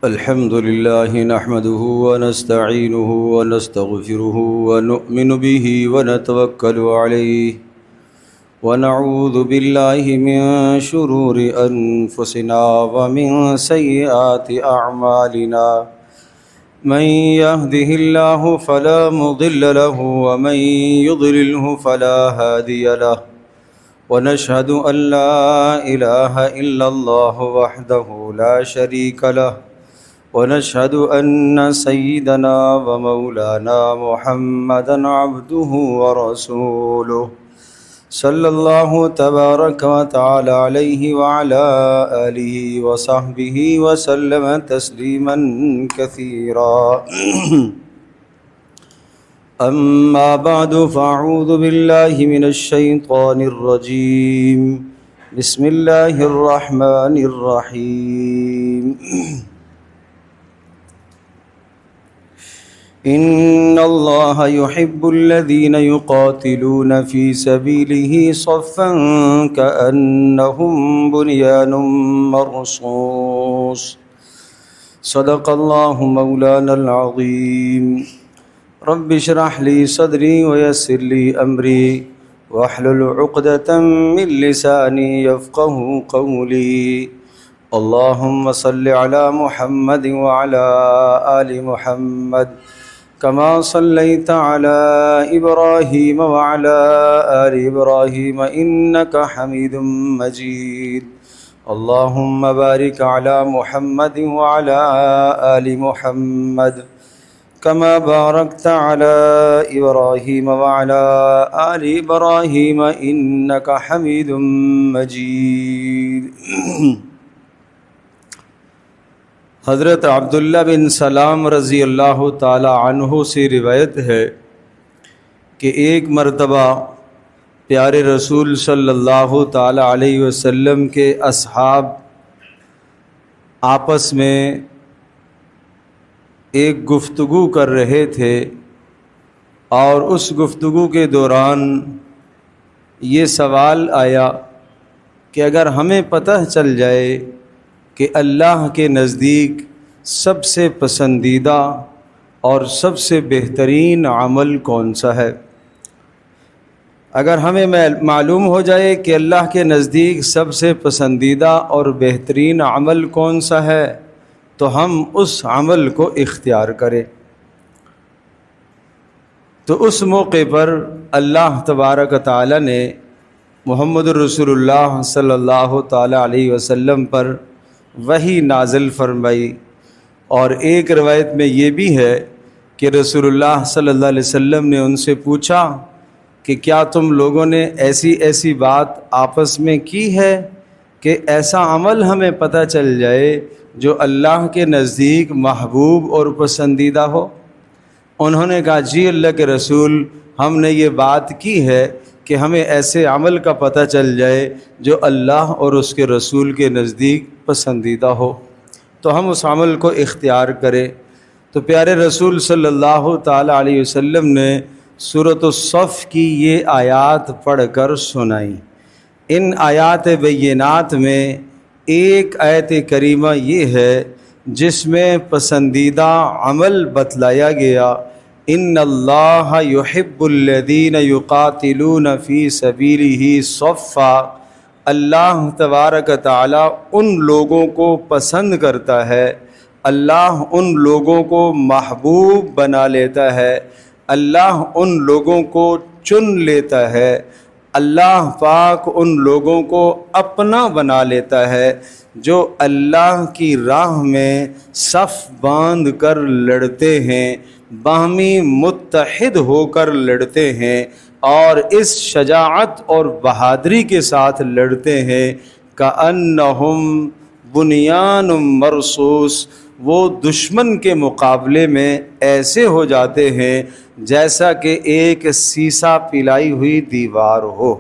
الحمد لله نحمده ونستعينه ونستغفره ونؤمن به ونتوكل عليه ونعوذ بالله من شرور أنفسنا ومن سيئات أعمالنا من يهده الله فلا مضل له ومن يضلله فلا هادي له ونشهد أن لا إله إلا الله وحده لا شريك له ونشهد أن سيدنا ومولانا محمدا عبده ورسوله صلى الله تبارك وتعالى عليه وعلى آله وصحبه وسلم تسليما كثيرا أما بعد فأعوذ بالله من الشيطان الرجيم بسم الله الرحمن الرحيم إن الله يحب الذين يقاتلون في سبيله صفا كأنهم بنيان مرصوص صدق الله مولانا العظيم رب اشرح لي صدري ويسر لي أمري واحلل عقدة من لساني يفقه قولي اللهم صل على محمد وعلى آل محمد كما صليت على إبراهيم وعلى آل إبراهيم إنك حميد مجيد اللهم بارك على محمد وعلى آل محمد كما باركت على إبراهيم وعلى آل إبراهيم إنك حميد مجيد حضرت عبداللہ بن سلام رضی اللہ تعالی عنہ سے روایت ہے کہ ایک مرتبہ پیارے رسول صلی اللہ تعالی علیہ وسلم کے اصحاب آپس میں ایک گفتگو کر رہے تھے اور اس گفتگو کے دوران یہ سوال آیا کہ اگر ہمیں پتہ چل جائے کہ اللہ کے نزدیک سب سے پسندیدہ اور سب سے بہترین عمل کون سا ہے، اگر ہمیں معلوم ہو جائے کہ اللہ کے نزدیک سب سے پسندیدہ اور بہترین عمل کون سا ہے تو ہم اس عمل کو اختیار کریں۔ تو اس موقع پر اللہ تبارک و تعالی نے محمد رسول اللہ صلی اللہ تعالی علیہ وسلم پر وحی نازل فرمائی، اور ایک روایت میں یہ بھی ہے کہ رسول اللہ صلی اللہ علیہ وسلم نے ان سے پوچھا کہ کیا تم لوگوں نے ایسی بات آپس میں کی ہے کہ ایسا عمل ہمیں پتہ چل جائے جو اللہ کے نزدیک محبوب اور پسندیدہ ہو؟ انہوں نے کہا جی اللہ کے رسول، ہم نے یہ بات کی ہے کہ ہمیں ایسے عمل کا پتہ چل جائے جو اللہ اور اس کے رسول کے نزدیک پسندیدہ ہو تو ہم اس عمل کو اختیار کریں۔ تو پیارے رسول صلی اللہ تعالی علیہ وسلم نے سورۃ الصف کی یہ آیات پڑھ کر سنائی۔ ان آیات بینات میں ایک آیت کریمہ یہ ہے جس میں پسندیدہ عمل بتلایا گیا، ان اللہ یحب الذین یقاتلون فی سبیلہ صفا، اللہ تبارک تعالی ان لوگوں کو پسند کرتا ہے، اللہ ان لوگوں کو محبوب بنا لیتا ہے، اللہ ان لوگوں کو چن لیتا ہے، اللہ پاک ان لوگوں کو اپنا بنا لیتا ہے جو اللہ کی راہ میں صف باندھ کر لڑتے ہیں، باہمی متحد ہو کر لڑتے ہیں اور اس شجاعت اور بہادری کے ساتھ لڑتے ہیں کأنہم بنیان مرصوص، وہ دشمن کے مقابلے میں ایسے ہو جاتے ہیں جیسا کہ ایک سیسا پلائی ہوئی دیوار ہو،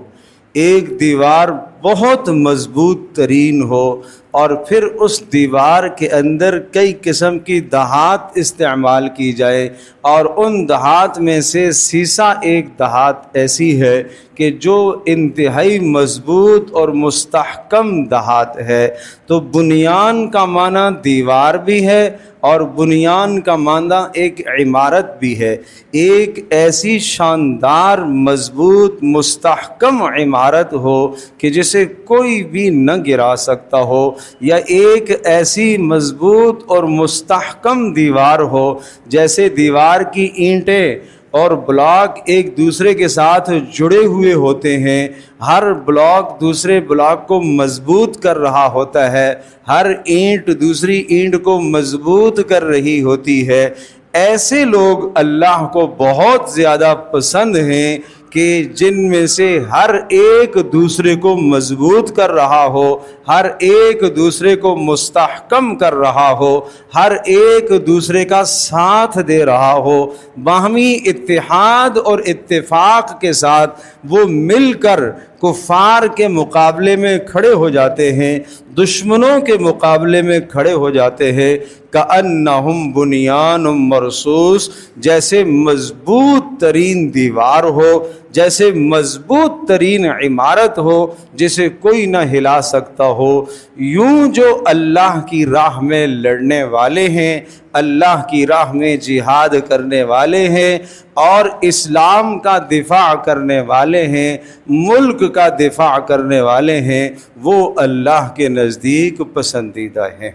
ایک دیوار بہت مضبوط ترین ہو، اور پھر اس دیوار کے اندر کئی قسم کی دھات استعمال کی جائے، اور ان دھات میں سے سیسا ایک دھات ایسی ہے کہ جو انتہائی مضبوط اور مستحکم دھات ہے۔ تو بنیان کا معنی دیوار بھی ہے اور بنیان کا معنی ایک عمارت بھی ہے۔ ایک ایسی شاندار مضبوط مستحکم عمارت ہو کہ جسے کوئی بھی نہ گرا سکتا ہو، یا ایک ایسی مضبوط اور مستحکم دیوار ہو جیسے دیوار کی اینٹیں اور بلاک ایک دوسرے کے ساتھ جڑے ہوئے ہوتے ہیں، ہر بلاک دوسرے بلاک کو مضبوط کر رہا ہوتا ہے، ہر اینٹ دوسری اینٹ کو مضبوط کر رہی ہوتی ہے۔ ایسے لوگ اللہ کو بہت زیادہ پسند ہیں کہ جن میں سے ہر ایک دوسرے کو مضبوط کر رہا ہو، ہر ایک دوسرے کو مستحکم کر رہا ہو، ہر ایک دوسرے کا ساتھ دے رہا ہو، باہمی اتحاد اور اتفاق کے ساتھ وہ مل کر کفار کے مقابلے میں کھڑے ہو جاتے ہیں، دشمنوں کے مقابلے میں کھڑے ہو جاتے ہیں۔ کأنہم بنیان مرصوص، جیسے مضبوط ترین دیوار ہو، جیسے مضبوط ترین عمارت ہو جسے کوئی نہ ہلا سکتا ہو۔ یوں جو اللہ کی راہ میں لڑنے والے ہیں، اللہ کی راہ میں جہاد کرنے والے ہیں اور اسلام کا دفاع کرنے والے ہیں، ملک کا دفاع کرنے والے ہیں، وہ اللہ کے نزدیک پسندیدہ ہیں۔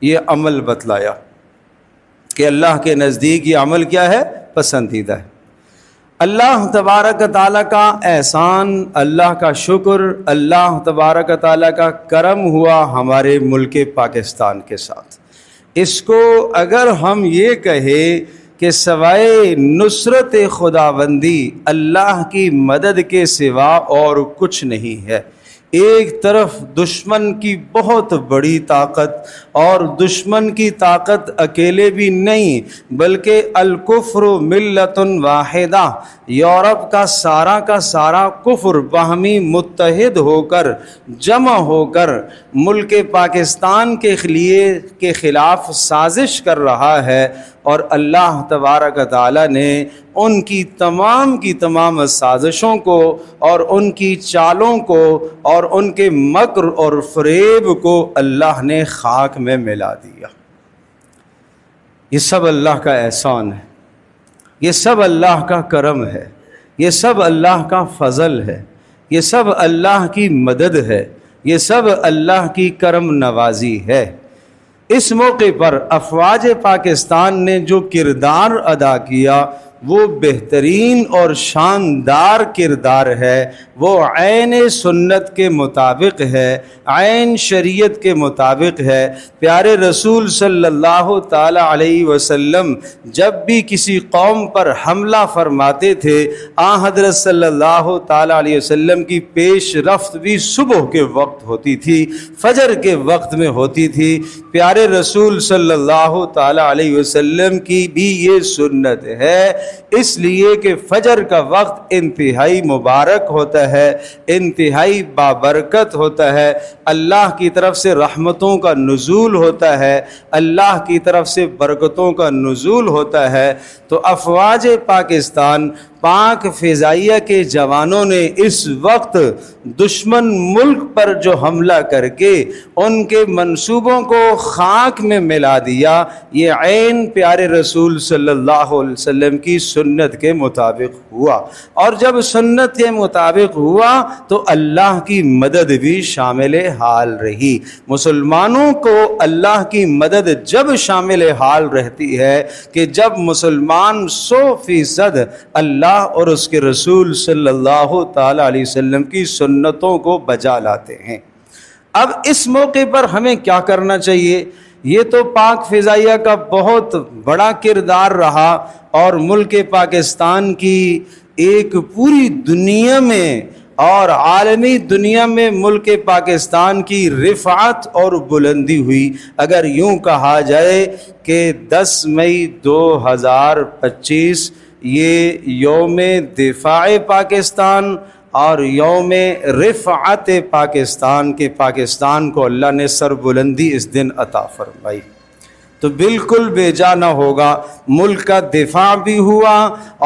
یہ عمل بتلایا کہ اللہ کے نزدیک یہ عمل کیا ہے؟ پسندیدہ ہے۔ اللہ تبارک تعالیٰ کا احسان، اللہ کا شکر، اللہ تبارک تعالیٰ کا کرم ہوا ہمارے ملک پاکستان کے ساتھ۔ اس کو اگر ہم یہ کہیں کہ سوائے نصرت خداوندی اللہ کی مدد کے سوا اور کچھ نہیں ہے، ایک طرف دشمن کی بہت بڑی طاقت، اور دشمن کی طاقت اکیلے بھی نہیں بلکہ الکفر ملت واحدہ، یورپ کا سارا کفر باہمی متحد ہو کر جمع ہو کر ملک پاکستان کے خلاف سازش کر رہا ہے، اور اللہ تبارک تعالیٰ نے ان کی تمام سازشوں کو اور ان کی چالوں کو اور ان کے مکر اور فریب کو اللہ نے خاک میں ملا دیا۔ یہ سب اللہ کا احسان ہے، یہ سب اللہ کا کرم ہے، یہ سب اللہ کا فضل ہے، یہ سب اللہ کی مدد ہے، یہ سب اللہ کی کرم نوازی ہے۔ اس موقع پر افواج پاکستان نے جو کردار ادا کیا وہ بہترین اور شاندار کردار ہے، وہ عین سنت کے مطابق ہے، عین شریعت کے مطابق ہے۔ پیارے رسول صلی اللہ تعالی علیہ وسلم جب بھی کسی قوم پر حملہ فرماتے تھے، حضرت صلی اللہ تعالی علیہ وسلم کی پیش رفت بھی صبح کے وقت ہوتی تھی، فجر کے وقت میں ہوتی تھی۔ پیارے رسول صلی اللہ تعالی علیہ وسلم کی بھی یہ سنت ہے، اس لیے کہ فجر کا وقت انتہائی مبارک ہوتا ہے، انتہائی بابرکت ہوتا ہے، اللہ کی طرف سے رحمتوں کا نزول ہوتا ہے، اللہ کی طرف سے برکتوں کا نزول ہوتا ہے۔ تو افواج پاکستان، پاک فضائیہ کے جوانوں نے اس وقت دشمن ملک پر جو حملہ کر کے ان کے منصوبوں کو خاک میں ملا دیا، یہ عین پیارے رسول صلی اللہ علیہ وسلم کی سنت کے مطابق ہوا، اور جب سنت کے مطابق ہوا تو اللہ کی مدد بھی شامل حال رہی۔ مسلمانوں کو اللہ کی مدد جب شامل حال رہتی ہے کہ جب مسلمان 100% اللہ اور اس کے رسول صلی اللہ تعالی علیہ وسلم کی سنتوں کو بجا لاتے ہیں۔ اب اس موقع پر ہمیں کیا کرنا چاہیے؟ یہ تو پاک فضائیہ کا بہت بڑا کردار رہا، اور ملک پاکستان کی ایک پوری دنیا میں اور عالمی دنیا میں ملک پاکستان کی رفعت اور بلندی ہوئی۔ اگر یوں کہا جائے کہ 10 مئی 2025 یہ یوم دفاع پاکستان اور یوم رفعت پاکستان کے پاکستان کو اللہ نے سربلندی اس دن عطا فرمائی، تو بالکل بے جا نہ ہوگا، ملک کا دفاع بھی ہوا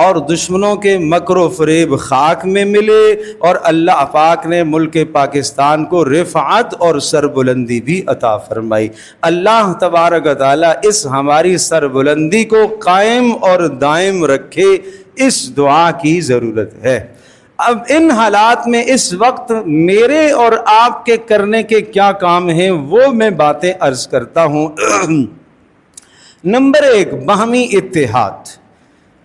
اور دشمنوں کے مکر و فریب خاک میں ملے، اور اللہ پاک نے ملک پاکستان کو رفعت اور سربلندی بھی عطا فرمائی۔ اللہ تبارک و تعالیٰ اس ہماری سربلندی کو قائم اور دائم رکھے، اس دعا کی ضرورت ہے۔ اب ان حالات میں اس وقت میرے اور آپ کے کرنے کے کیا کام ہیں وہ میں باتیں عرض کرتا ہوں۔ نمبر 1، باہمی اتحاد۔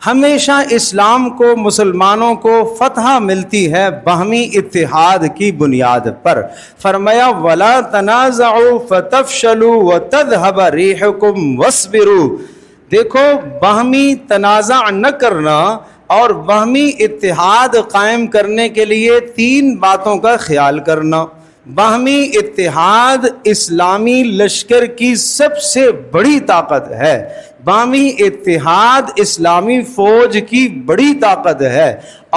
ہمیشہ اسلام کو، مسلمانوں کو فتح ملتی ہے باہمی اتحاد کی بنیاد پر۔ فرمایا وَلَا تَنَازَعُوا فَتَفْشَلُوا وَتَذْهَبَ رِيحُكُمْ وَاصْبِرُوا۔ دیکھو، باہمی تنازع نہ کرنا اور باہمی اتحاد قائم کرنے کے لیے 3 باتوں کا خیال کرنا۔ باہمی اتحاد اسلامی لشکر کی سب سے بڑی طاقت ہے، باہمی اتحاد اسلامی فوج کی بڑی طاقت ہے،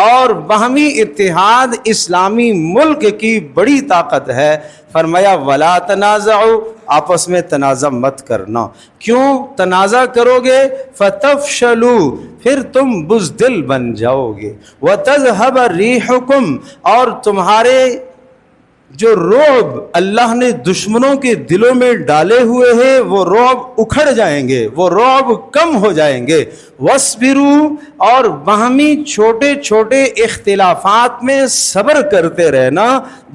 اور باہمی اتحاد اسلامی ملک کی بڑی طاقت ہے۔ فرمایا وَلَا تَنَازَعُوا، آپس میں تنازع مت کرنا۔ کیوں تنازع کرو گے؟ فَتَفْشَلُوا، پھر تم بزدل بن جاؤ گے، وَتَذْهَبَ رِيحُكُمْ، اور تمہارے جو رعب اللہ نے دشمنوں کے دلوں میں ڈالے ہوئے ہیں وہ رعب اکھڑ جائیں گے، وہ رعب کم ہو جائیں گے۔ وَاصْبِرُوا، اور باہمی چھوٹے چھوٹے اختلافات میں صبر کرتے رہنا،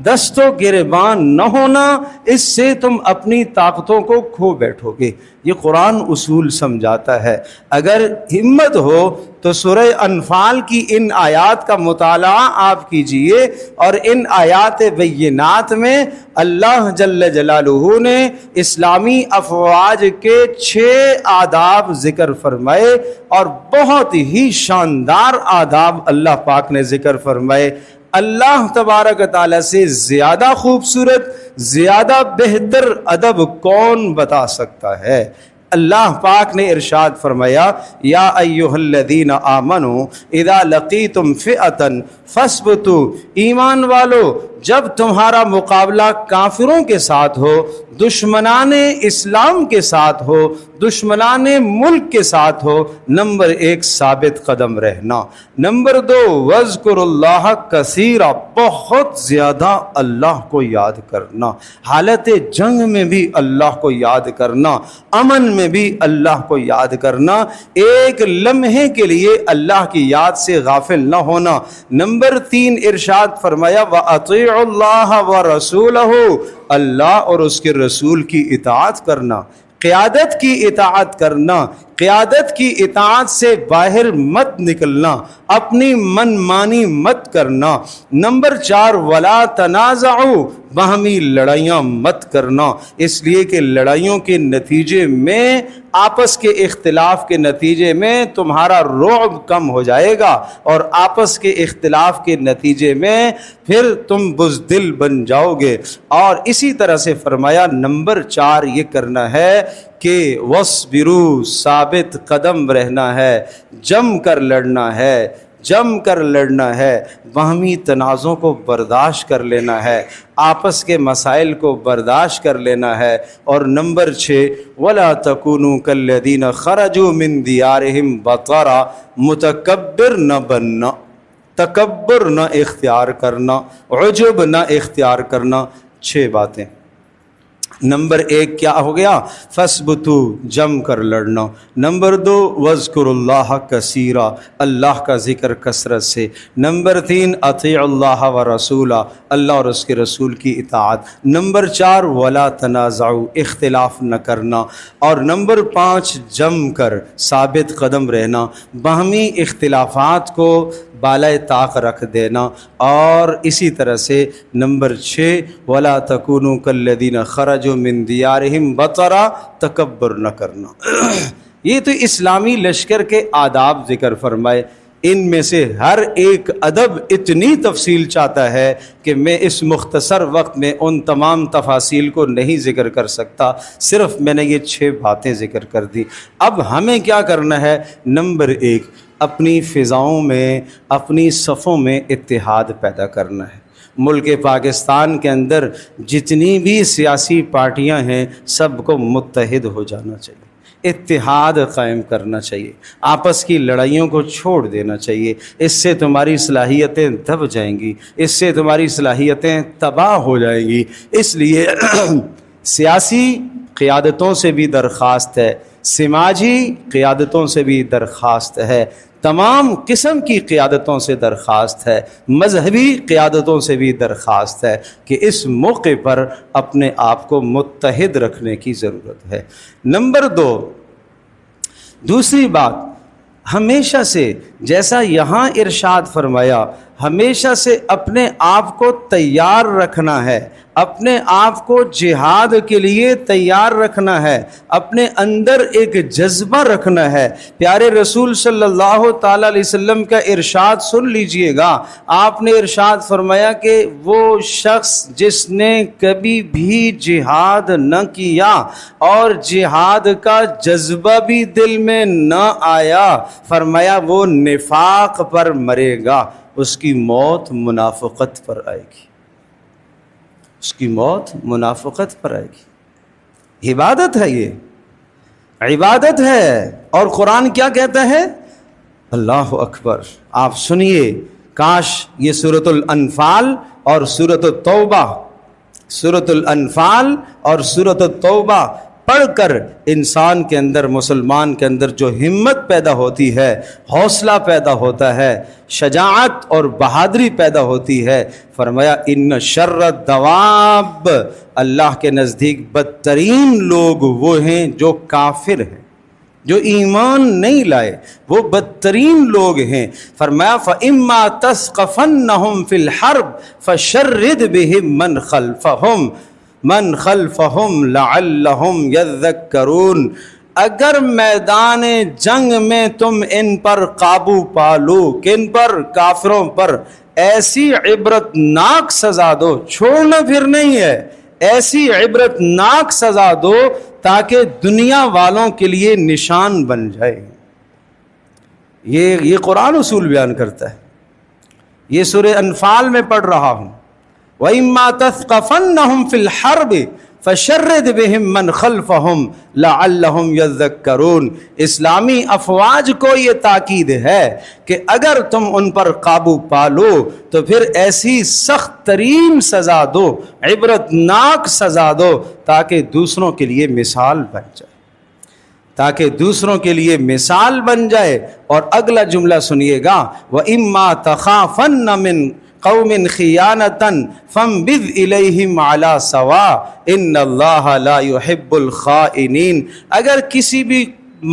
دست و گریبان نہ ہونا، اس سے تم اپنی طاقتوں کو کھو بیٹھو گے۔ یہ قرآن اصول سمجھاتا ہے۔ اگر ہمت ہو تو سورہ انفال کی ان آیات کا مطالعہ آپ کیجئے، اور ان آیات بینات میں اللہ جل جلالہ نے اسلامی افواج کے 6 آداب ذکر فرمائے، اور بہت ہی شاندار آداب اللہ پاک نے ذکر فرمائے۔ اللہ تبارک تعالیٰ سے زیادہ خوبصورت، زیادہ بہتر ادب کون بتا سکتا ہے؟ اللہ پاک نے ارشاد فرمایا یا ایھا الذین آمنوا اذا لقیتم فئۃ فاثبتوا، ایمان والو جب تمہارا مقابلہ کافروں کے ساتھ ہو، دشمنان اسلام کے ساتھ ہو، دشمنان ملک کے ساتھ ہو، نمبر 1 ثابت قدم رہنا، نمبر 2 وَاذْكُرُوا اللَّهَ كَثِيرًا، بہت زیادہ اللہ کو یاد کرنا، حالت جنگ میں بھی اللہ کو یاد کرنا، امن میں بھی اللہ کو یاد کرنا، ایک لمحے کے لیے اللہ کی یاد سے غافل نہ ہونا۔ نمبر 3 ارشاد فرمایا وَأَطِيعُوا اللَّهَ وَرَسُولَهُ، اللہ اور اس کے رسول کی اطاعت کرنا، قیادت کی اطاعت کرنا، قیادت کی اطاعت سے باہر مت نکلنا، اپنی من مانی مت کرنا۔ نمبر 4 وَلَا تَنَازَعُوا، باہمی لڑائیاں مت کرنا، اس لیے کہ لڑائیوں کے نتیجے میں، آپس کے اختلاف کے نتیجے میں تمہارا رعب کم ہو جائے گا، اور آپس کے اختلاف کے نتیجے میں پھر تم بزدل بن جاؤ گے۔ اور اسی طرح سے فرمایا نمبر 4 یہ کرنا ہے کہ وَاصْبِرُوا، ثابت قدم رہنا ہے، جم کر لڑنا ہے، جم کر لڑنا ہے، باہمی تنازعوں کو برداشت کر لینا ہے، آپس کے مسائل کو برداشت کر لینا ہے۔ اور نمبر 6 وَلَا تَكُونُوا كَالَّذِينَ خَرَجُوا مِن دِيَارِهِمْ بَطَرًا، متکبر نہ بننا، تکبر نہ اختیار کرنا، عجب نہ اختیار کرنا۔ 6 باتیں۔ نمبر 1 کیا ہو گیا؟ فَاثْبُتُوا، جم کر لڑنا۔ نمبر 2 وَاذْكُرُوا اللَّهَ كَثِيرًا، اللہ کا ذکر کثرت سے۔ نمبر 3 اطیعوا اللہ ورسولہ، اللہ اور اس کے رسول کی اطاعت۔ نمبر 4 وَلَا تَنَازَعُوا، اختلاف نہ کرنا۔ اور نمبر 5 جم کر ثابت قدم رہنا، باہمی اختلافات کو بالائے طاق رکھ دینا۔ اور اسی طرح سے نمبر 6 وَلَا تَكُونُوا كَالَّذِينَ خَرَجُوا مِن دِيَارِهِمْ بَطَرًا، تکبر نہ کرنا۔ یہ تو اسلامی لشکر کے آداب ذکر فرمائے، ان میں سے ہر ایک ادب اتنی تفصیل چاہتا ہے کہ میں اس مختصر وقت میں ان تمام تفاصیل کو نہیں ذکر کر سکتا، صرف میں نے یہ 6 باتیں ذکر کر دی۔ اب ہمیں کیا کرنا ہے؟ نمبر 1 اپنی فضاؤں میں، اپنی صفوں میں اتحاد پیدا کرنا ہے۔ ملک پاکستان کے اندر جتنی بھی سیاسی پارٹیاں ہیں سب کو متحد ہو جانا چاہیے، اتحاد قائم کرنا چاہیے، آپس کی لڑائیوں کو چھوڑ دینا چاہیے۔ اس سے تمہاری صلاحیتیں دب جائیں گی، اس سے تمہاری صلاحیتیں تباہ ہو جائیں گی۔ اس لیے سیاسی قیادتوں سے بھی درخواست ہے، سماجی قیادتوں سے بھی درخواست ہے، تمام قسم کی قیادتوں سے درخواست ہے، مذہبی قیادتوں سے بھی درخواست ہے کہ اس موقع پر اپنے آپ کو متحد رکھنے کی ضرورت ہے۔ نمبر 2، دوسری بات، ہمیشہ سے جیسا یہاں ارشاد فرمایا، ہمیشہ سے اپنے آپ کو تیار رکھنا ہے، اپنے آپ کو جہاد کے لیے تیار رکھنا ہے، اپنے اندر ایک جذبہ رکھنا ہے۔ پیارے رسول صلی اللہ تعالی علیہ وسلم کا ارشاد سن لیجئے گا، آپ نے ارشاد فرمایا کہ وہ شخص جس نے کبھی بھی جہاد نہ کیا اور جہاد کا جذبہ بھی دل میں نہ آیا، فرمایا وہ نفاق پر مرے گا، اس کی موت منافقت پر آئے گی، اس کی موت منافقت پر آئے گی۔ عبادت ہے، یہ عبادت ہے۔ اور قرآن کیا کہتا ہے؟ اللہ اکبر، آپ سنیے، کاش یہ سورۃ الانفال اور سورۃ التوبہ، سورۃ الانفال اور سورۃ التوبہ پڑھ کر انسان کے اندر، مسلمان کے اندر جو ہمت پیدا ہوتی ہے، حوصلہ پیدا ہوتا ہے، شجاعت اور بہادری پیدا ہوتی ہے۔ فرمایا ان شر الدواب، اللہ کے نزدیک بدترین لوگ وہ ہیں جو کافر ہیں، جو ایمان نہیں لائے، وہ بدترین لوگ ہیں۔ فرمایا فَإِمَّا تَثْقَفَنَّهُمْ فِي الْحَرْبِ فَشَرِّدْ بِهِمْ من خلفہم لعلہم یذکرون، اگر میدان جنگ میں تم ان پر قابو پالو، کن پر؟ کافروں پر، ایسی عبرتناک سزا دو، چھوڑنا پھر نہیں ہے، ایسی عبرتناک سزا دو تاکہ دنیا والوں کے لیے نشان بن جائے۔ یہ قرآن اصول بیان کرتا ہے، یہ سورہ انفال میں پڑھ رہا ہوں۔ وَإِمَّا تَثْقَفَنَّهُمْ فِي الْحَرْبِ فَشَرِّدْ بِهِمْ مَنْ خَلْفَهُمْ لَعَلَّهُمْ يَذَّكَّرُونَ۔ اسلامی افواج کو یہ تاکید ہے کہ اگر تم ان پر قابو پالو تو پھر ایسی سخت ترین سزا دو، عبرتناک سزا دو تاکہ دوسروں کے لیے مثال بن جائے، تاکہ دوسروں کے لیے مثال بن جائے۔ اور اگلا جملہ سنیے گا، وَإِمَّا تَخَافَنَّ مِنْ قوم خیانتاً فانبذ الیہم علی سواء ان اللہ لا يحب الخائنین۔ اگر کسی بھی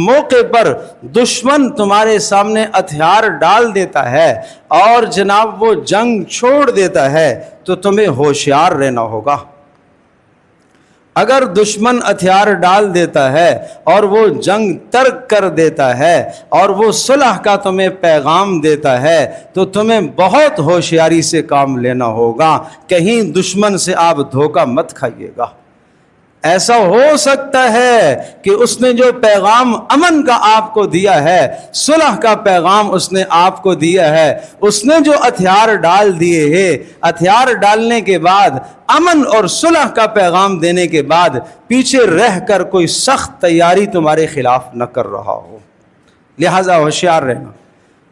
موقع پر دشمن تمہارے سامنے ہتھیار ڈال دیتا ہے اور جناب وہ جنگ چھوڑ دیتا ہے تو تمہیں ہوشیار رہنا ہوگا۔ اگر دشمن ہتھیار ڈال دیتا ہے اور وہ جنگ ترک کر دیتا ہے اور وہ صلح کا تمہیں پیغام دیتا ہے تو تمہیں بہت ہوشیاری سے کام لینا ہوگا، کہیں دشمن سے آپ دھوکہ مت کھائیے گا۔ ایسا ہو سکتا ہے کہ اس نے جو پیغام امن کا آپ کو دیا ہے، صلح کا پیغام اس نے آپ کو دیا ہے، اس نے جو ہتھیار ڈال دیے ہیں، ہتھیار ڈالنے کے بعد امن اور صلح کا پیغام دینے کے بعد پیچھے رہ کر کوئی سخت تیاری تمہارے خلاف نہ کر رہا ہو، لہذا ہوشیار رہنا۔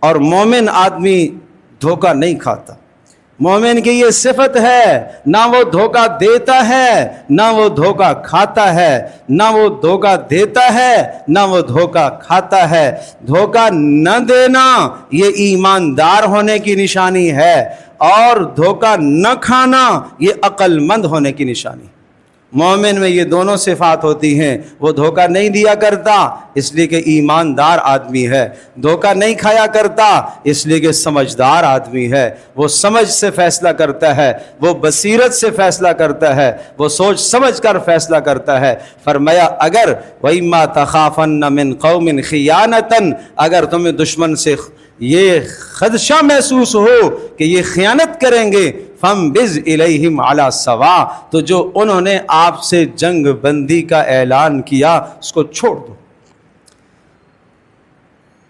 اور مومن آدمی دھوکہ نہیں کھاتا، مومن کی یہ صفت ہے، نہ وہ دھوکہ دیتا ہے نہ وہ دھوکہ کھاتا ہے، نہ وہ دھوکہ دیتا ہے نہ وہ دھوکہ کھاتا ہے۔ دھوکہ نہ دینا یہ ایماندار ہونے کی نشانی ہے، اور دھوکہ نہ کھانا یہ عقل مند ہونے کی نشانی۔ مومن میں یہ دونوں صفات ہوتی ہیں، وہ دھوکہ نہیں دیا کرتا اس لیے کہ ایماندار آدمی ہے، دھوکہ نہیں کھایا کرتا اس لیے کہ سمجھدار آدمی ہے، وہ سمجھ سے فیصلہ کرتا ہے، وہ بصیرت سے فیصلہ کرتا ہے، وہ سوچ سمجھ کر فیصلہ کرتا ہے۔ فرمایا اگر وَإِمَّا تَخَافَنَّ مِنْ قَوْمٍ خِيَانَةً، اگر تمہیں دشمن سے یہ خدشہ محسوس ہو کہ یہ خیانت کریں گے، فَانبِذْ إِلَيْهِمْ عَلَى سَوَاءٍ، تو جو انہوں نے آپ سے جنگ بندی کا اعلان کیا اس کو چھوڑ دو۔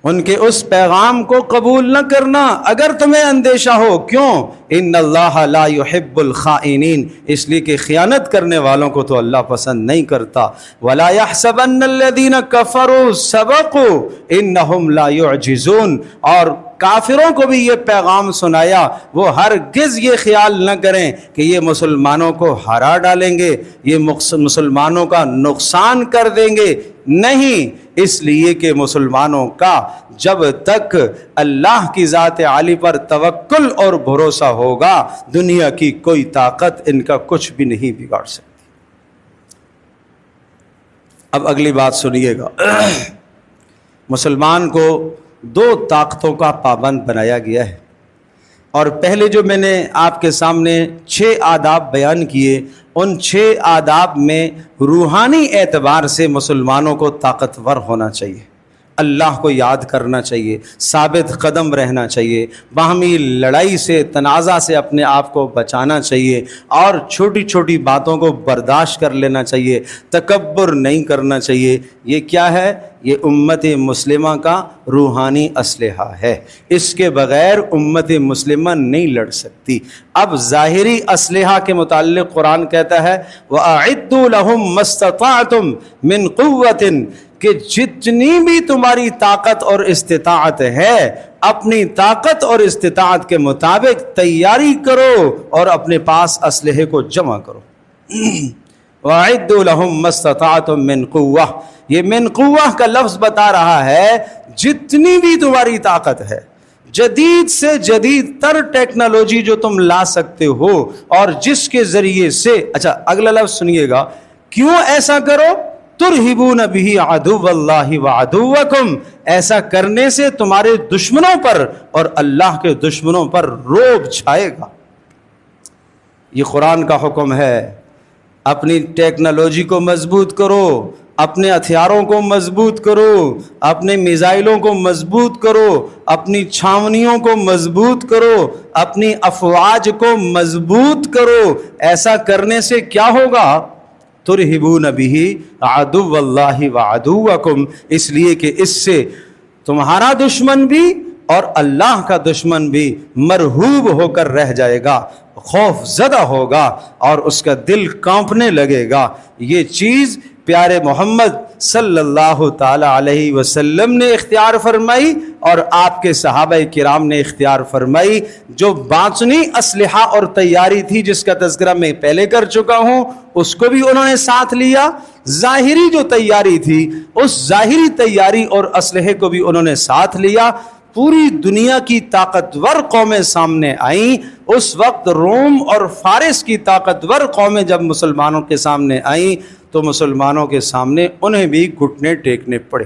ان کے اس پیغام کو قبول نہ کرنا اگر تمہیں اندیشہ ہو. کیوں؟ ان اللہ لا يحب الخائنین، اس لیے کہ خیانت کرنے والوں کو تو اللہ پسند نہیں کرتا. ولا يحسبن الذين كفروا سبقوا انهم لا يعجزون، اور کافروں کو بھی یہ پیغام سنایا، وہ ہرگز یہ خیال نہ کریں کہ یہ مسلمانوں کو ہرا ڈالیں گے، یہ مسلمانوں کا نقصان کر دیں گے. نہیں، اس لیے کہ مسلمانوں کا جب تک اللہ کی ذات عالی پر توکل اور بھروسہ ہوگا، دنیا کی کوئی طاقت ان کا کچھ بھی نہیں بگاڑ سکتی. اب اگلی بات سنیے گا. مسلمان کو 2 طاقتوں کا پابند بنایا گیا ہے، اور پہلے جو میں نے آپ کے سامنے 6 آداب بیان کیے، ان 6 آداب میں روحانی اعتبار سے مسلمانوں کو طاقتور ہونا چاہیے، اللہ کو یاد کرنا چاہیے، ثابت قدم رہنا چاہیے، باہمی لڑائی سے تنازع سے اپنے آپ کو بچانا چاہیے، اور چھوٹی چھوٹی باتوں کو برداشت کر لینا چاہیے، تکبر نہیں کرنا چاہیے. یہ کیا ہے؟ یہ امت مسلمہ کا روحانی اسلحہ ہے. اس کے بغیر امت مسلمہ نہیں لڑ سکتی. اب ظاہری اسلحہ کے متعلق قرآن کہتا ہے وَأَعِدُّوا لَهُم مَّا اسْتَطَعْتُم مِّن قُوَّةٍ، کہ جتنی بھی تمہاری طاقت اور استطاعت ہے، اپنی طاقت اور استطاعت کے مطابق تیاری کرو اور اپنے پاس اسلحے کو جمع کرو. وَأَعِدُّوا لَهُم مَّا اسْتَطَعْتُم مِّن قُوَّةٍ، یہ من قوہ کا لفظ بتا رہا ہے جتنی بھی تمہاری طاقت ہے، جدید سے جدید تر ٹیکنالوجی جو تم لا سکتے ہو، اور جس کے ذریعے سے، اچھا اگلا لفظ سنیے گا، کیوں ایسا کرو؟ ترہبون بہ عدو اللہ وعدوکم، ایسا کرنے سے تمہارے دشمنوں پر اور اللہ کے دشمنوں پر رعب چھائے گا. یہ قرآن کا حکم ہے. اپنی ٹیکنالوجی کو مضبوط کرو، اپنے ہتھیاروں کو مضبوط کرو، اپنے میزائلوں کو مضبوط کرو، اپنی چھاونیوں کو مضبوط کرو، اپنی افواج کو مضبوط کرو. ایسا کرنے سے کیا ہوگا؟ ترہبون بہ عدو اللہ وعدوکم، اس لیے کہ اس سے تمہارا دشمن بھی اور اللہ کا دشمن بھی مرہوب ہو کر رہ جائے گا، خوف زدہ ہوگا اور اس کا دل کانپنے لگے گا. یہ چیز پیارے محمد صلی اللہ تعالی علیہ وسلم نے اختیار فرمائی اور آپ کے صحابہ کرام نے اختیار فرمائی. جو باطنی اسلحہ اور تیاری تھی جس کا تذکرہ میں پہلے کر چکا ہوں، اس کو بھی انہوں نے ساتھ لیا. ظاہری جو تیاری تھی، اس ظاہری تیاری اور اسلحے کو بھی انہوں نے ساتھ لیا. پوری دنیا کی طاقتور قومیں سامنے آئیں. اس وقت روم اور فارس کی طاقتور قومیں جب مسلمانوں کے سامنے آئیں تو مسلمانوں کے سامنے انہیں بھی گھٹنے ٹیکنے پڑے.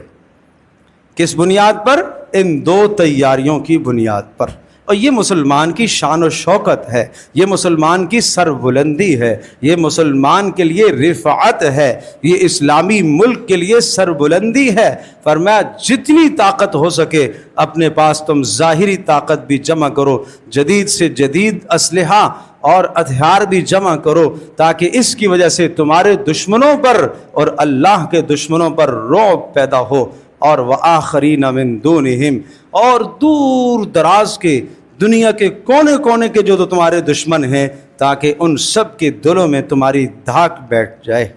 کس بنیاد پر؟ ان 2 تیاریوں کی بنیاد پر. اور یہ مسلمان کی شان و شوکت ہے، یہ مسلمان کی سربلندی ہے، یہ مسلمان کے لیے رفعت ہے، یہ اسلامی ملک کے لیے سربلندی ہے. فرمایا جتنی طاقت ہو سکے اپنے پاس تم ظاہری طاقت بھی جمع کرو، جدید سے جدید اسلحہ اور ہتھیار بھی جمع کرو، تاکہ اس کی وجہ سے تمہارے دشمنوں پر اور اللہ کے دشمنوں پر رعب پیدا ہو. اور وآخرین من دونہم، اور دور دراز کے دنیا کے کونے کونے کے جو تمہارے دشمن ہیں، تاکہ ان سب کے دلوں میں تمہاری دھاک بیٹھ جائے.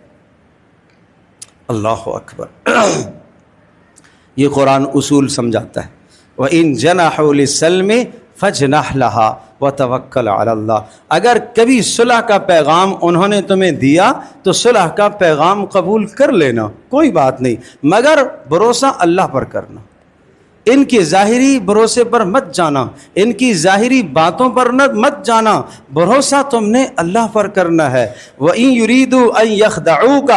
اللہ اکبر. یہ قرآن اصول سمجھاتا ہے. وَإِن جَنَحُوا لِلسَّلْمِ فَاجْنَحْ لَهَا وَتَوَكَّلْ عَلَى اللَّهِ، اگر کبھی صلح کا پیغام انہوں نے تمہیں دیا تو صلح کا پیغام قبول کر لینا، کوئی بات نہیں، مگر بھروسہ اللہ پر کرنا. ان کی ظاہری بھروسے پر مت جانا، ان کی ظاہری باتوں پر مت جانا، بھروسہ تم نے اللہ پر کرنا ہے. وَإِن يُرِيدُوا أَن يَخْدَعُوكَ،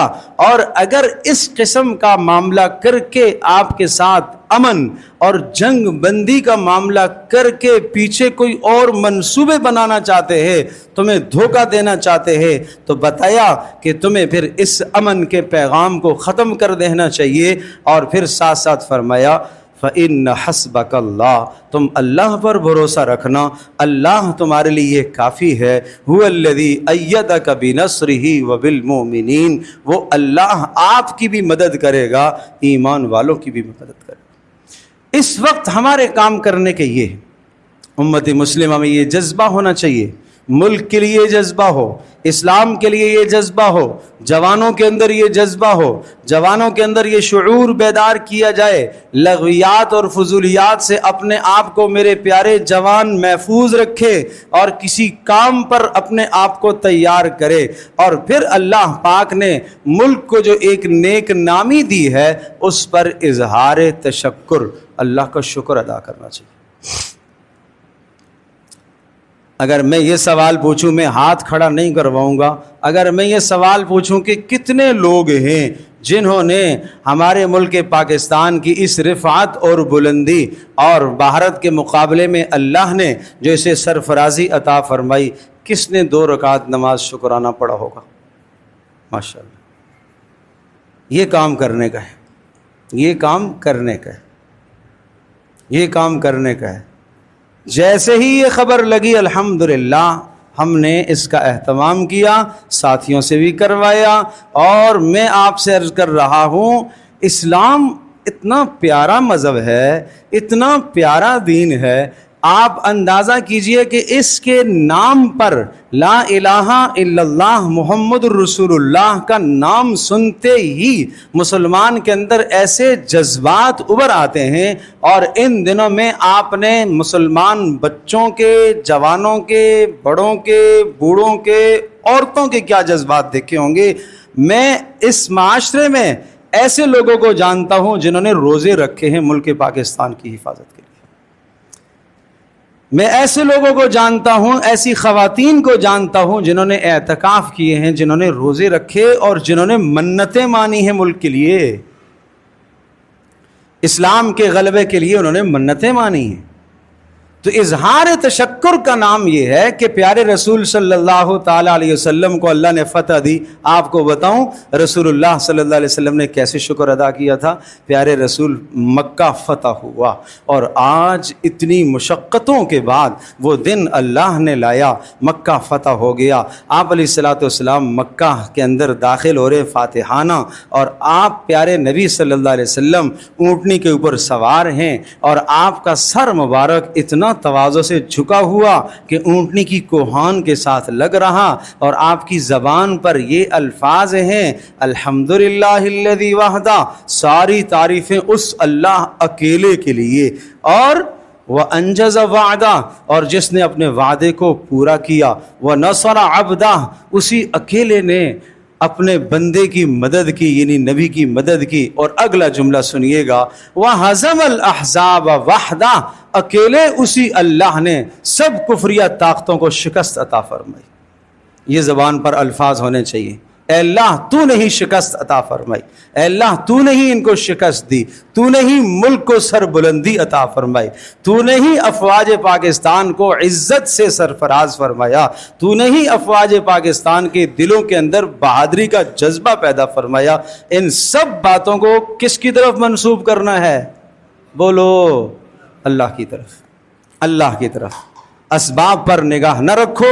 اور اگر اس قسم کا معاملہ کر کے آپ کے ساتھ امن اور جنگ بندی کا معاملہ کر کے پیچھے کوئی اور منصوبے بنانا چاہتے ہیں، تمہیں دھوکہ دینا چاہتے ہیں، تو بتایا کہ تمہیں پھر اس امن کے پیغام کو ختم کر دینا چاہیے. اور پھر ساتھ ساتھ فرمایا فَإِنَّ حَسْبَكَ اللَّهُ، تم اللہ پر بھروسہ رکھنا، اللہ تمہارے لیے کافی ہے. هُوَ الَّذِي أَيَّدَكَ بِنَصْرِهِ وَبِالْمُؤْمِنِينَ، وہ اللہ آپ کی بھی مدد کرے گا، ایمان والوں کی بھی مدد کرے گا. اس وقت ہمارے کام کرنے کے یہ امت مسلمہ میں یہ جذبہ ہونا چاہیے، ملک کے لیے جذبہ ہو، اسلام کے لیے یہ جذبہ ہو، جوانوں کے اندر یہ جذبہ ہو، جوانوں کے اندر یہ شعور بیدار کیا جائے، لغویات اور فضولیات سے اپنے آپ کو میرے پیارے جوان محفوظ رکھے اور کسی کام پر اپنے آپ کو تیار کرے، اور پھر اللہ پاک نے ملک کو جو ایک نیک نامی دی ہے اس پر اظہار تشکر، اللہ کا شکر ادا کرنا چاہیے۔ اگر میں یہ سوال پوچھوں، میں ہاتھ کھڑا نہیں کرواؤں گا، اگر میں یہ سوال پوچھوں کہ کتنے لوگ ہیں جنہوں نے ہمارے ملک پاکستان کی اس رفعت اور بلندی اور بھارت کے مقابلے میں اللہ نے جو اسے سرفرازی عطا فرمائی، کس نے 2 رکعت نماز شکرانہ پڑھا ہوگا؟ ماشاءاللہ، یہ کام کرنے کا ہے، یہ کام کرنے کا ہے، یہ کام کرنے کا ہے۔ جیسے ہی یہ خبر لگی الحمدللہ ہم نے اس کا اہتمام کیا، ساتھیوں سے بھی کروایا، اور میں آپ سے عرض کر رہا ہوں اسلام اتنا پیارا مذہب ہے، اتنا پیارا دین ہے، آپ اندازہ کیجئے کہ اس کے نام پر لا الہ الا اللہ محمد الرسول اللہ کا نام سنتے ہی مسلمان کے اندر ایسے جذبات ابھر آتے ہیں، اور ان دنوں میں آپ نے مسلمان بچوں کے، جوانوں کے، بڑوں کے، بوڑھوں کے، عورتوں کے کیا جذبات دیکھے ہوں گے۔ میں اس معاشرے میں ایسے لوگوں کو جانتا ہوں جنہوں نے روزے رکھے ہیں ملک پاکستان کی حفاظت کے لیے، میں ایسے لوگوں کو جانتا ہوں، ایسی خواتین کو جانتا ہوں جنہوں نے اعتکاف کیے ہیں، جنہوں نے روزے رکھے اور جنہوں نے منتیں مانی ہیں ملک کے لیے، اسلام کے غلبے کے لیے انہوں نے منتیں مانی ہیں۔ تو اظہار تشکر کا نام یہ ہے کہ پیارے رسول صلی اللہ تعالیٰ علیہ وسلم کو اللہ نے فتح دی۔ آپ کو بتاؤں رسول اللہ صلی اللہ علیہ وسلم نے کیسے شکر ادا کیا تھا؟ پیارے رسول مکہ فتح ہوا، اور آج اتنی مشقتوں کے بعد وہ دن اللہ نے لایا، مکہ فتح ہو گیا۔ آپ علیہ الصلوۃ والسلام مکہ کے اندر داخل ہو رہے فاتحانہ، اور آپ پیارے نبی صلی اللہ علیہ وسلم اونٹنی کے اوپر سوار ہیں، اور آپ کا سر مبارک اتنا تواضع سے جھکا ہوا کہ اونٹنی کی کوہان کے ساتھ لگ رہا، اور آپ کی زبان پر یہ الفاظ ہیں الحمدللہ الذی وحدہ، ساری تعریفیں اس اللہ اکیلے کے لیے، اور وَأَنْجَزَ وَعْدَهُ، اور جس نے اپنے وعدے کو پورا کیا، وَنَصَرَ عَبْدَهُ، اسی اکیلے نے اپنے بندے کی مدد کی، یعنی نبی کی مدد کی۔ اور اگلا جملہ سنیے گا، وَهَزَمَ الْأَحْزَابَ وَحْدَهُ، اکیلے اسی اللہ نے سب کفریہ طاقتوں کو شکست عطا فرمائی۔ یہ زبان پر الفاظ ہونے چاہیے، اے اللہ تو نے ہی شکست عطا فرمائی، اے اللہ تو نے ہی ان کو شکست دی، تو نے ہی ملک کو سر بلندی عطا فرمائی، تو نے ہی افواج پاکستان کو عزت سے سرفراز فرمایا، تو نے ہی افواج پاکستان کے دلوں کے اندر بہادری کا جذبہ پیدا فرمایا۔ ان سب باتوں کو کس کی طرف منسوب کرنا ہے؟ بولو، اللہ کی طرف، اللہ کی طرف۔ اسباب پر نگاہ نہ رکھو،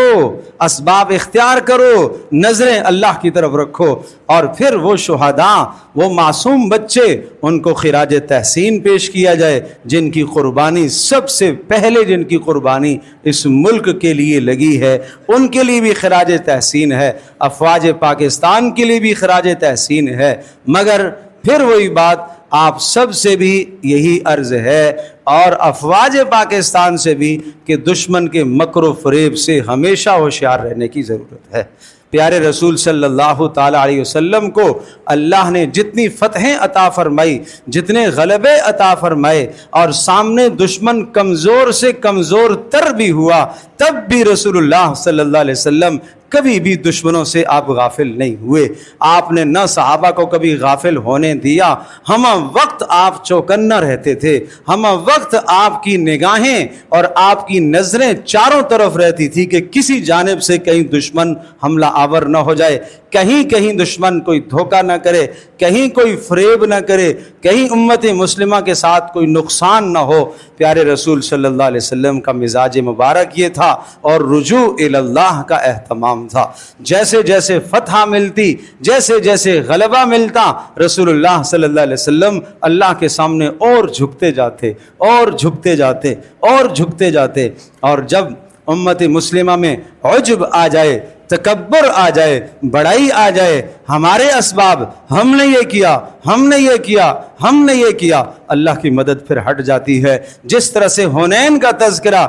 اسباب اختیار کرو، نظریں اللہ کی طرف رکھو، اور پھر وہ شہداء، وہ معصوم بچے، ان کو خراج تحسین پیش کیا جائے جن کی قربانی سب سے پہلے، جن کی قربانی اس ملک کے لیے لگی ہے، ان کے لیے بھی خراج تحسین ہے، افواج پاکستان کے لیے بھی خراج تحسین ہے۔ مگر پھر وہی بات آپ سب سے بھی یہی عرض ہے، اور افواج پاکستان سے بھی، کہ دشمن کے مکر و فریب سے ہمیشہ ہوشیار رہنے کی ضرورت ہے۔ پیارے رسول صلی اللہ تعالیٰ علیہ وسلم کو اللہ نے جتنی فتحیں عطا فرمائی، جتنے غلبے عطا فرمائے، اور سامنے دشمن کمزور سے کمزور تر بھی ہوا، تب بھی رسول اللہ صلی اللہ علیہ وسلم کبھی بھی دشمنوں سے آپ غافل نہیں ہوئے۔ آپ نے نہ صحابہ کو کبھی غافل ہونے دیا، ہم وقت آپ چوکنا رہتے تھے، ہم وقت آپ کی نگاہیں اور آپ کی نظریں چاروں طرف رہتی تھی کہ کسی جانب سے کہیں دشمن حملہ آور نہ ہو جائے۔ کہیں کہیں دشمن کوئی دھوکہ نہ کرے، کہیں کوئی فریب نہ کرے، کہیں امت مسلمہ کے ساتھ کوئی نقصان نہ ہو۔ پیارے رسول صلی اللہ علیہ وسلم کا مزاج مبارک یہ تھا، اور رجوع الی اللہ کا اہتمام تھا۔ جیسے جیسے فتح ملتی، جیسے جیسے غلبہ ملتا، رسول اللہ صلی اللہ علیہ وسلم اللہ کے سامنے اور جھکتے جاتے اور جھکتے جاتے اور جھکتے جاتے۔ اور جب امت مسلمہ میں عجب آ جائے، تکبر آ جائے، بڑائی آ جائے، ہمارے اسباب، ہم نے یہ کیا، ہم نے یہ کیا، ہم نے یہ کیا، اللہ کی مدد پھر ہٹ جاتی ہے۔ جس طرح سے حنین کا تذکرہ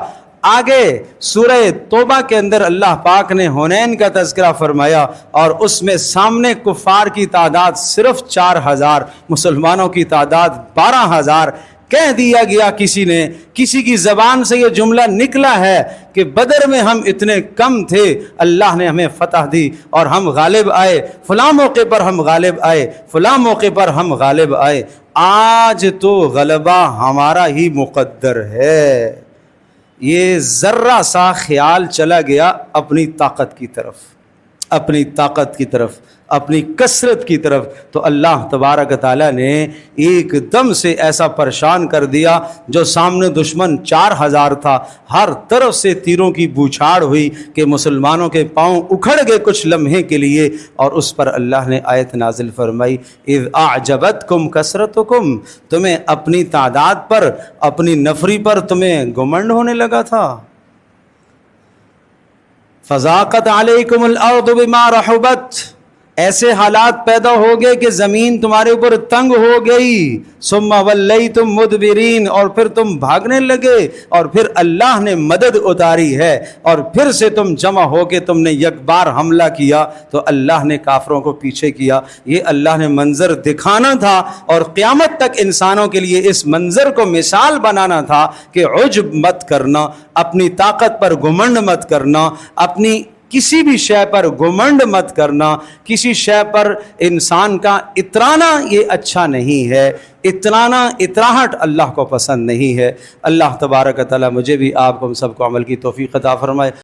آگے سورہ توبہ کے اندر اللہ پاک نے حنین کا تذکرہ فرمایا، اور اس میں سامنے کفار کی تعداد صرف 4000، مسلمانوں کی تعداد 12000 کہہ دیا گیا۔ کسی کی زبان سے یہ جملہ نکلا ہے کہ بدر میں ہم اتنے کم تھے، اللہ نے ہمیں فتح دی اور ہم غالب آئے، فلاں موقع پر ہم غالب آئے، فلاں موقع پر ہم غالب آئے۔ آج تو غلبہ ہمارا ہی مقدر ہے۔ یہ ذرہ سا خیال چلا گیا اپنی طاقت کی طرف، اپنی طاقت کی طرف، اپنی کثرت کی طرف، تو اللہ تبارک تعالیٰ نے ایک دم سے ایسا پریشان کر دیا۔ جو سامنے دشمن 4000 تھا، ہر طرف سے تیروں کی بوچھاڑ ہوئی کہ مسلمانوں کے پاؤں اکھڑ گئے کچھ لمحے کے لیے، اور اس پر اللہ نے آیت نازل فرمائی، اذ اعجبتکم کثرتکم، تمہیں اپنی تعداد پر، اپنی نفری پر تمہیں گھمنڈ ہونے لگا تھا۔ فضاقت علیکم الارض بما رحبت، ایسے حالات پیدا ہو گئے کہ زمین تمہارے اوپر تنگ ہو گئی، ثم ولیتم مدبرین، اور پھر تم بھاگنے لگے، اور پھر اللہ نے مدد اتاری ہے، اور پھر سے تم جمع ہو کے تم نے یک بار حملہ کیا، تو اللہ نے کافروں کو پیچھے کیا۔ یہ اللہ نے منظر دکھانا تھا، اور قیامت تک انسانوں کے لیے اس منظر کو مثال بنانا تھا کہ عجب مت کرنا، اپنی طاقت پر گھمنڈ مت کرنا، اپنی کسی بھی شے پر گھمنڈ مت کرنا، کسی شے پر انسان کا اترانا یہ اچھا نہیں ہے۔ اترانا، اتراہٹ اللہ کو پسند نہیں ہے۔ اللہ تبارک و تعالی مجھے بھی، آپ کو، ہم سب کو عمل کی توفیق عطا فرمائے۔